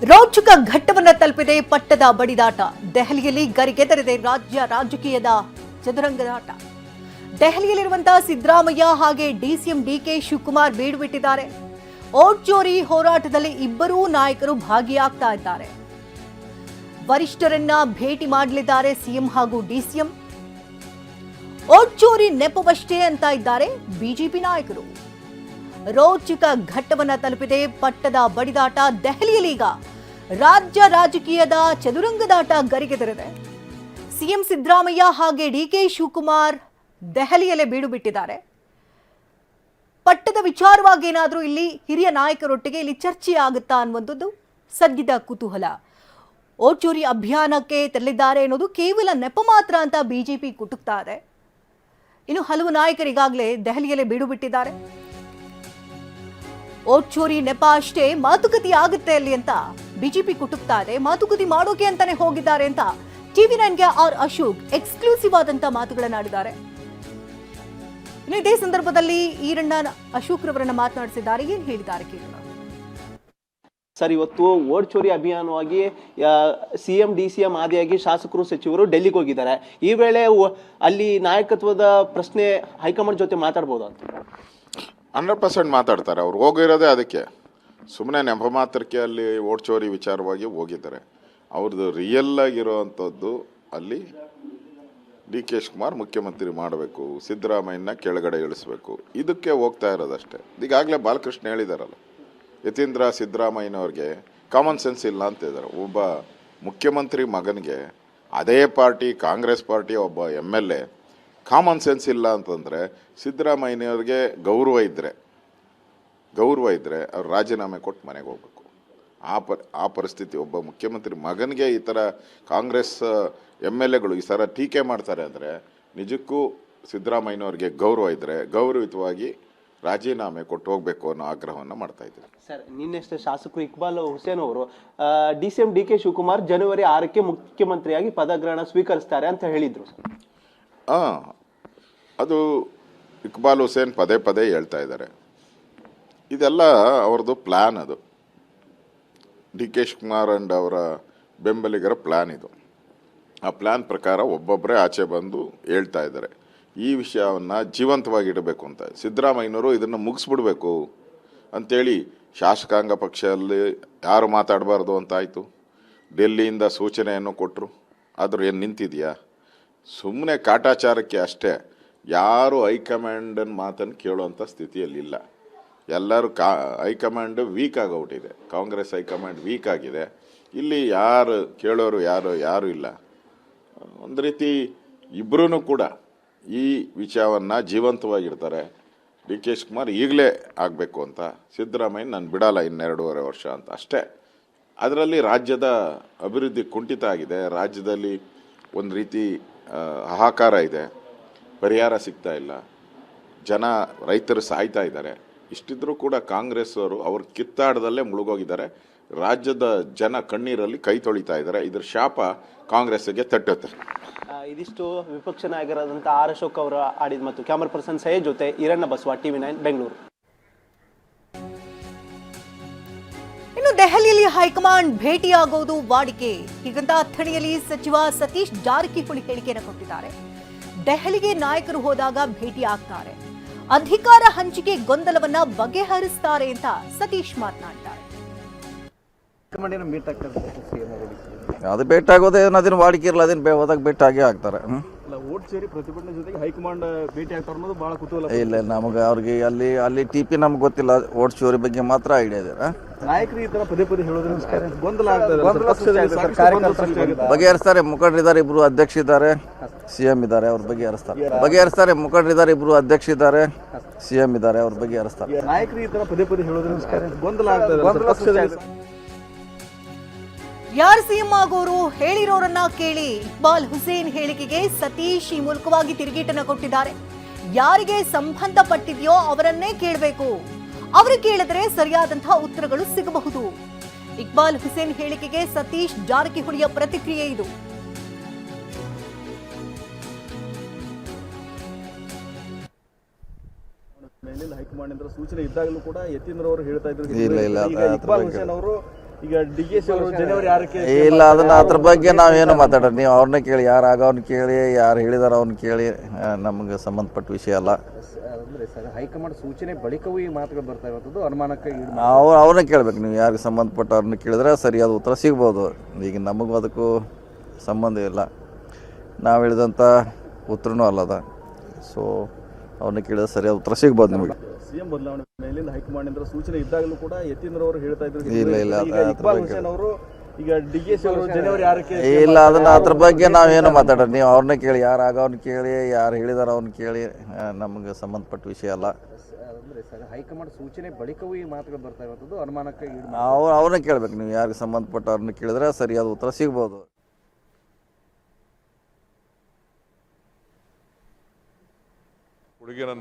ರೋಚಕ ಘಟ್ಟವನ್ನ ತಲುಪಿದೆ ಪಟ್ಟದ ಬಡಿದಾಟ. ದೆಹಲಿಯಲ್ಲಿ ಗರಿಗೆದರಿದೆ ರಾಜ್ಯ ರಾಜಕೀಯದ ಚದುರಂಗದಾಟ. ದೆಹಲಿಯಲ್ಲಿರುವಂತಹ ಸಿದ್ದರಾಮಯ್ಯ ಹಾಗೆ ಡಿಸಿಎಂ ಡಿಕೆ ಶಿವಕುಮಾರ್ ಬೀಡು ಬಿಟ್ಟಿದ್ದಾರೆ. ಓಟ್ ಚೋರಿ ಹೋರಾಟದಲ್ಲಿ ಇಬ್ಬರೂ ನಾಯಕರು ಭಾಗಿಯಾಗ್ತಾ ಇದ್ದಾರೆ. ವರಿಷ್ಠರನ್ನ ಭೇಟಿ ಮಾಡಲಿದ್ದಾರೆ ಸಿಎಂ ಹಾಗೂ ಡಿಸಿಎಂ. ಓಟ್ ಚೋರಿ ನೆಪವಷ್ಟೇ ಅಂತ ಇದ್ದಾರೆ ಬಿಜೆಪಿ ನಾಯಕರು. ರೋಚಕ ಘಟ್ಟವನ್ನ ತಲುಪಿದೆ ಪಟ್ಟದ ಬಡಿದಾಟ. ದೆಹಲಿಯಲ್ಲೀಗ ರಾಜ್ಯ ರಾಜಕೀಯದ ಚದುರಂಗದಾಟ ಗರಿಗೆದರಿದೆ. ಸಿಎಂ ಸಿದ್ದರಾಮಯ್ಯ ಹಾಗೆ ಡಿಕೆ ಶಿವಕುಮಾರ್ ದೆಹಲಿಯಲ್ಲೇ ಬೀಡು ಬಿಟ್ಟಿದ್ದಾರೆ. ಪಟ್ಟದ ವಿಚಾರವಾಗಿ ಏನಾದರೂ ಇಲ್ಲಿ ಹಿರಿಯ ನಾಯಕರೊಟ್ಟಿಗೆ ಇಲ್ಲಿ ಚರ್ಚೆ ಆಗುತ್ತಾ ಅನ್ನುವಂಥದ್ದು ಸದ್ಯದ ಕುತೂಹಲ. ಓಟ್ ಚೋರಿ ಅಭಿಯಾನಕ್ಕೆ ತೆರಳಿದ್ದಾರೆ ಅನ್ನೋದು ಕೇವಲ ನೆಪ ಮಾತ್ರ ಅಂತ ಬಿಜೆಪಿ ಕುಟುಕ್ತಾ ಇದೆ. ಇನ್ನು ಹಲವು ನಾಯಕರು ಈಗಾಗಲೇ ದೆಹಲಿಯಲ್ಲೇ ಬೀಡು ಬಿಟ್ಟಿದ್ದಾರೆ. ಓಟ್ ಚೋರಿ ನೆಪ ಅಷ್ಟೇ ಮಾತುಕತೆ ಆಗುತ್ತೆ ಅಲ್ಲಿ ಅಂತ ಬಿಜೆಪಿ ಕುಟುಕ್ತಾ ಇದೆ. ಮಾತುಕತೆ ಮಾಡೋಕೆ ಅಂತಾನೆ ಹೋಗಿದ್ದಾರೆ ಅಂತ ಟಿವಿ9ಗೆ ಆರ್ ಅಶೋಕ್ ಎಕ್ಸ್ಕ್ಲೂಸಿವ್ ಆದಂತ ಮಾತುಗಳನ್ನಾಡಿದ್ದಾರೆ. ಇನ್ನು ಇದೇ ಸಂದರ್ಭದಲ್ಲಿ ಈರಣ್ಣ ಅಶೋಕ್ ರವರನ್ನ ಮಾತನಾಡಿಸಿದ್ದಾರೆ. ಏನ್ ಹೇಳಿದ್ದಾರೆ ಕೇಳೋಣ. ಸರ್, ಇವತ್ತು ಓಟ್ ಚೋರಿ ಅಭಿಯಾನವಾಗಿ ಸಿಎಂ ಡಿಸಿಎಂ ಆದಿಯಾಗಿ ಶಾಸಕರು ಸಚಿವರು ಡೆಲ್ಲಿಗೆ ಹೋಗಿದ್ದಾರೆ. ಈ ವೇಳೆ ಅಲ್ಲಿ ನಾಯಕತ್ವದ ಪ್ರಶ್ನೆ ಹೈಕಮಾಂಡ್ ಜೊತೆ ಮಾತಾಡ್ಬೋದು ಅಂತ 100% ಮಾತಾಡ್ತಾರೆ. ಅವ್ರು ಹೋಗಿರೋದೇ ಅದಕ್ಕೆ, ಸುಮ್ಮನೆ ನೆಪ ಮಾತ್ರಕ್ಕೆ ಅಲ್ಲಿ ಓಟ್ ಚೋರಿ ವಿಚಾರವಾಗಿ ಹೋಗಿದ್ದಾರೆ. ಅವ್ರದ್ದು ರಿಯಲ್ ಆಗಿರೋವಂಥದ್ದು ಅಲ್ಲಿ ಡಿ ಕೆ ಶಿವಕುಮಾರ್ ಮುಖ್ಯಮಂತ್ರಿ ಮಾಡಬೇಕು, ಸಿದ್ದರಾಮಯ್ಯನ ಕೆಳಗಡೆ ಇಳಿಸ್ಬೇಕು, ಇದಕ್ಕೆ ಹೋಗ್ತಾ ಇರೋದಷ್ಟೇ. ಈಗಾಗಲೇ ಬಾಲಕೃಷ್ಣ ಹೇಳಿದಾರಲ್ಲ, ಯತೀಂದ್ರ ಸಿದ್ದರಾಮಯ್ಯನವ್ರಿಗೆ ಕಾಮನ್ ಸೆನ್ಸ್ ಇಲ್ಲ ಅಂತ ಇದ್ದಾರೆ. ಒಬ್ಬ ಮುಖ್ಯಮಂತ್ರಿ ಮಗನಿಗೆ ಅದೇ ಪಾರ್ಟಿ ಕಾಂಗ್ರೆಸ್ ಪಾರ್ಟಿ ಒಬ್ಬ MLA ಕಾಮನ್ ಸೆನ್ಸ್ ಇಲ್ಲ ಅಂತಂದರೆ ಸಿದ್ದರಾಮಯ್ಯನವ್ರಿಗೆ ಗೌರವ ಇದ್ದರೆ ಅವ್ರು ರಾಜೀನಾಮೆ ಕೊಟ್ಟು ಮನೆಗೆ ಹೋಗ್ಬೇಕು. ಆ ಪರಿಸ್ಥಿತಿ ಒಬ್ಬ ಮುಖ್ಯಮಂತ್ರಿ ಮಗನಿಗೆ ಈ ಥರ ಕಾಂಗ್ರೆಸ್ MLAಗಳು ಈ ಥರ ಟೀಕೆ ಮಾಡ್ತಾರೆ ಅಂದರೆ ನಿಜಕ್ಕೂ ಸಿದ್ದರಾಮಯ್ಯನವ್ರಿಗೆ ಗೌರವ ಇದ್ದರೆ ಗೌರವಿತವಾಗಿ ರಾಜೀನಾಮೆ ಕೊಟ್ಟು ಹೋಗಬೇಕು ಅನ್ನೋ ಆಗ್ರಹವನ್ನು ಮಾಡ್ತಾ ಇದ್ದಾರೆ. ಸರ್, ನಿನ್ನೆಷ್ಟೇ ಶಾಸಕರು ಇಕ್ಬಾಲ್ ಹುಸೇನ್ ಅವರು ಡಿಸಿಎಂ ಡಿಕೆ ಶಿವಕುಮಾರ್ ಜನವರಿ 6ಕ್ಕೆ ಮುಖ್ಯಮಂತ್ರಿಯಾಗಿ ಪದಗ್ರಹಣ ಸ್ವೀಕರಿಸ್ತಾರೆ ಅಂತ ಹೇಳಿದ್ರು. ಅದು ಇಕ್ಬಾಲ್ ಹುಸೇನ್ ಪದೇ ಪದೇ ಹೇಳ್ತಾ ಇದ್ದಾರೆ. ಇದೆಲ್ಲ ಅವ್ರದ್ದು ಪ್ಲ್ಯಾನ್. ಅದು ಡಿ ಕೆ ಶಿವಕುಮಾರ್ ಅಂಡ್ ಅವರ ಬೆಂಬಲಿಗರ ಪ್ಲ್ಯಾನ್ ಇದು. ಆ ಪ್ಲ್ಯಾನ್ ಪ್ರಕಾರ ಒಬ್ಬೊಬ್ಬರೇ ಆಚೆ ಬಂದು ಹೇಳ್ತಾ ಇದ್ದಾರೆ. ಈ ವಿಷಯವನ್ನು ಜೀವಂತವಾಗಿ ಇಡಬೇಕು ಅಂತ ಸಿದ್ದರಾಮಯ್ಯನವರು ಇದನ್ನು ಮುಗಿಸ್ಬಿಡ್ಬೇಕು ಅಂಥೇಳಿ ಶಾಸಕಾಂಗ ಪಕ್ಷದಲ್ಲಿ ಯಾರು ಮಾತಾಡಬಾರ್ದು ಅಂತಾಯಿತು. ಡೆಲ್ಲಿಯಿಂದ ಸೂಚನೆಯನ್ನು ಕೊಟ್ಟರು. ಆದರೂ ಏನು ನಿಂತಿದೆಯಾ? ಸುಮ್ಮನೆ ಕಾಟಾಚಾರಕ್ಕೆ ಅಷ್ಟೇ. ಯಾರು ಹೈಕಮಾಂಡನ ಮಾತನ್ನು ಕೇಳುವಂಥ ಸ್ಥಿತಿಯಲ್ಲಿಲ್ಲ. ಎಲ್ಲರೂ ಹೈಕಮಾಂಡ್ ವೀಕ್ ಆಗೋಗ್ಬಿಟ್ಟಿದೆ. ಕಾಂಗ್ರೆಸ್ ಹೈಕಮಾಂಡ್ ವೀಕ್ ಆಗಿದೆ. ಇಲ್ಲಿ ಯಾರು ಕೇಳೋರು ಯಾರು ಇಲ್ಲ. ಒಂದು ರೀತಿ ಇಬ್ಬರೂ ಕೂಡ ಈ ವಿಷಯವನ್ನು ಜೀವಂತವಾಗಿರ್ತಾರೆ. ಡಿ ಕೆ ಶಿವಕುಮಾರ್ ಈಗಲೇ ಆಗಬೇಕು ಅಂತ, ಸಿದ್ದರಾಮಯ್ಯ ನಾನು ಬಿಡಲ್ಲ 2.5 ವರ್ಷ ಅಂತ ಅಷ್ಟೇ. ಅದರಲ್ಲಿ ರಾಜ್ಯದ ಅಭಿವೃದ್ಧಿ ಕುಂಠಿತ ಆಗಿದೆ. ರಾಜ್ಯದಲ್ಲಿ ಒಂದು ರೀತಿ ಹಾಹಾಕಾರ ಇದೆ. ಪರಿಹಾರ ಸಿಗ್ತಾ ಇಲ್ಲ. ರೈತರು ಸಾಯ್ತಾ ಇದ್ದಾರೆ. ಇಷ್ಟಿದ್ರೂ ಕೂಡ ಕಾಂಗ್ರೆಸ್ ಅವರು ಅವ್ರ ಕಿತ್ತಾಟದಲ್ಲೇ ಮುಳುಗೋಗಿದ್ದಾರೆ. ರಾಜ್ಯದ ಜನ ಕಣ್ಣೀರಲ್ಲಿ ಕೈ ತೊಳಿತಾ ಇದ್ದಾರೆ. ಇದ್ರ ಶಾಪ ಕಾಂಗ್ರೆಸ್ಗೆ ತಟ್ಟುತ್ತೆ. ಇದಿಷ್ಟು ವಿಪಕ್ಷ ನಾಯಕರಾದಂಥ ಆರ್ ಅಶೋಕ್ ಅವರು ಆಡಿದ ಮತ್ತು ಕ್ಯಾಮರಾ ಪರ್ಸನ್ ಸಹೇಜ್ ಜೊತೆ ಈರಣ್ಣ ಬಸವ, ಟಿವಿ9 ಬೆಂಗಳೂರು. ಇನ್ನು ದೆಹಲಿಯಲ್ಲಿ ಹೈಕಮಾಂಡ್ ಭೇಟಿಯಾಗೋದು ವಾಡಿಕೆ. ಹೀಗಂತ ಅಥಣಿಯಲ್ಲಿ ಸಚಿವ ಸತೀಶ್ ಜಾರಕಿಹೊಳಿ ಹೇಳಿಕೆಯನ್ನು ಕೊಟ್ಟಿದ್ದಾರೆ. ದೆಹಲಿಗೆ ನಾಯಕರು ಹೋದಾಗ ಭೇಟಿ ಆಗ್ತಾರೆ, ಅಧಿಕಾರ ಹಂಚಿಕೆ ಗೊಂದಲವನ್ನ ಬಗೆಹರಿಸ್ತಾರೆ ಅಂತ ಸತೀಶ್ ಮಾತನಾಡಿದ್ದಾರೆ. ಅದು ಭೇಟಿ ಆಗೋದೇ ಅದೇನು ವಾಡಿಕೆ ಇರಲ್ಲ. ಅದೇನು ಹೋದಾಗ ಭೇಟಿ ಆಗೇ ಆಗ್ತಾರೆ. ಓಟ್ ಸೇರಿ ಪ್ರತಿಭಟನೆ ಜೊತೆಗೆ ಹೈಕಮಾಂಡ್ ಭೇಟಿ ಆಗ್ತಾರೆ ಅನ್ನೋದು ಬಹಳ ಕುತೂಹಲ. ಇಲ್ಲ, ನಮಗೆ ಅವ್ರಿಗೆ ಅಲ್ಲಿ TP ನಮ್ಗೆ ಗೊತ್ತಿಲ್ಲ. ಓಟ್ ಚೋರಿ ಬಗ್ಗೆ ಮಾತ್ರ ಐಡಿಯಾ ಇದೆ. ನಾಯಕರು ಈ ತರ ಪದೇ ಪದೇ ಹೇಳೋದ್ರಿಂದ ಗೊಂದಲ ಆಗ್ತದೆ. ಬಗೆಹರಿಸ್ತಾರೆ. ಮುಖಂಡರಿದ್ದಾರೆ, ಇಬ್ರು ಅಧ್ಯಕ್ಷ ಇದ್ದಾರೆ, CM ಇದ್ದಾರೆ, ಅವ್ರ ಬಗೆಹರಿಸ್ತಾರೆ. ಮುಖಂಡರಿದ್ದಾರೆ, ಇಬ್ರು ಅಧ್ಯಕ್ಷ ಇದ್ದಾರೆ, CM ಇದ್ದಾರೆ, ಅವ್ರ ಬಗೆಹರಿಸ್ತಾರೆ. ನಾಯಕರು ಈ ತರ ಪದೇ ಪದೇ ಹೇಳೋದ್ರಿಂದ ಗೊಂದಲ ಆಗ್ತದೆ. ಯಾರು ಸಿಎಂ ಆಗೋರು ಹೇಳಿರೋರನ್ನ ಕೇಳಿ. ಇಕ್ಬಾಲ್ ಹುಸೇನ್ ಹೇಳಿಕೆಗೆ ಸತೀಶ್ ಈ ಮೂಲಕವಾಗಿ ತಿರುಗೇಟನ್ನ ಕೊಟ್ಟಿದ್ದಾರೆ. ಯಾರಿಗೆ ಸಂಬಂಧಪಟ್ಟಿದೆಯೋ ಅವರನ್ನೇ ಕೇಳಬೇಕು. ಅವರು ಕೇಳಿದ್ರೆ ಸರಿಯಾದಂತಹ ಉತ್ತರಗಳು ಸಿಗಬಹುದು. ಇಕ್ಬಾಲ್ ಹುಸೇನ್ ಹೇಳಿಕೆಗೆ ಸತೀಶ್ ಜಾರಕಿಹೊಳಿಯ ಪ್ರತಿಕ್ರಿಯೆ ಇದು. ಹೈಕಮಾಂಡ್ ಸೂಚನೆ ಇದ್ದಾಗಲೂ ಕೂಡ ಯತೀಂದ್ರ ಅವರು ಹೇಳ್ತಾ ಇದ್ರು. ಇಲ್ಲ ಇಕ್ಬಾಲ್ ಹುಸೇನ್ ಅವರು ಈಗ DKC ಅವರು ಜನವರಿ 6ಕ್ಕೆ ಇಲ್ಲ, ಅದನ್ನ ಅದ್ರ ಬಗ್ಗೆ ನಾವೇನು ಮಾತಾಡೋಣ. ನೀವು ಅವ್ರನ್ನ ಕೇಳಿ, ಯಾರು ಆಗೋವ್ನ ಕೇಳಿ, ಯಾರು ಹೇಳಿದಾರ ಅವ್ನ ಕೇಳಿ, ನಮಗೆ ಸಂಬಂಧಪಟ್ಟ ವಿಷಯ ಅಲ್ಲ. ಅಂದ್ರೆ ಸರ್ ಹೈಕಮಾಂಡ್ ಸೂಚನೆ ಬಳಿಕವೂ ಈ ಮಾತುಗಳು ಬರ್ತಾ ಇರೋದು ಅನುಮಾನಕ್ಕೆ ಅವ್ರನ್ನ ಕೇಳ್ಬೇಕು. ನೀವು ಯಾರಿಗೆ ಸಂಬಂಧಪಟ್ಟ ಅವ್ರನ್ನ ಕೇಳಿದ್ರೆ ಸರಿಯಾದ ಉತ್ತರ ಸಿಗ್ಬೋದು. ಈಗ ನಮಗೂ ಅದಕ್ಕೂ ಸಂಬಂಧ ಇಲ್ಲ, ನಾವು ಹೇಳಿದಂಥ ಉತ್ತರನೂ ಅಲ್ಲದ. ಸೊ ಅವ್ರನ್ನ ಕೇಳಿದ್ರೆ ಸರಿಯಾದ ಉತ್ತರ ಸಿಗ್ಬೋದು ನಿಮಗೆ. ಸಿಎಂ ಬದಲಾವಣೆ ಮೇಲಿಂದ ಹೈಕಮಾಂಡ್ ಸೂಚನೆ ಇದ್ದಾಗಲೂ ಕೂಡ ಯತೀಂದ್ರ ಅವರು ಹೇಳ್ತಾ ಇದ್ರು. ಇಲ್ಲ, ಈಗ ಇಕ್ಬಾಲ್ ಹುಸೇನ್ ಅವರು ಈಗ DKC ಅವರು ಜನವರಿ 6ಕ್ಕೆ ಇಲ್ಲ, ಅದನ್ನ ಅದ್ರ ಬಗ್ಗೆ ನಾವೇನು ಮಾತಾಡೋಣ. ನೀವು ಅವ್ರನ್ನ ಕೇಳಿ, ಯಾರು ಆಗೋವ್ನ ಕೇಳಿ, ಯಾರು ಹೇಳಿದಾರ ಅವ್ನ ಕೇಳಿ, ನಮಗೆ ಸಂಬಂಧಪಟ್ಟ ವಿಷಯ ಅಲ್ಲ. ಅಂದ್ರೆ ಸರ್ ಹೈಕಮಾಂಡ್ ಸೂಚನೆ ಬಳಿಕವೂ ಈ ಮಾತುಗಳು ಬರ್ತಾ ಇರೋದು ಅನುಮಾನಕ್ಕೆ ಅವ್ರನ್ನ ಕೇಳ್ಬೇಕು. ನೀವು ಯಾರಿಗೆ ಸಂಬಂಧಪಟ್ಟ ಅವ್ರನ್ನ ಕೇಳಿದ್ರೆ ಸರಿಯಾದ ಉತ್ತರ ಸಿಗ್ಬೋದು. ಹುಡುಗಿನ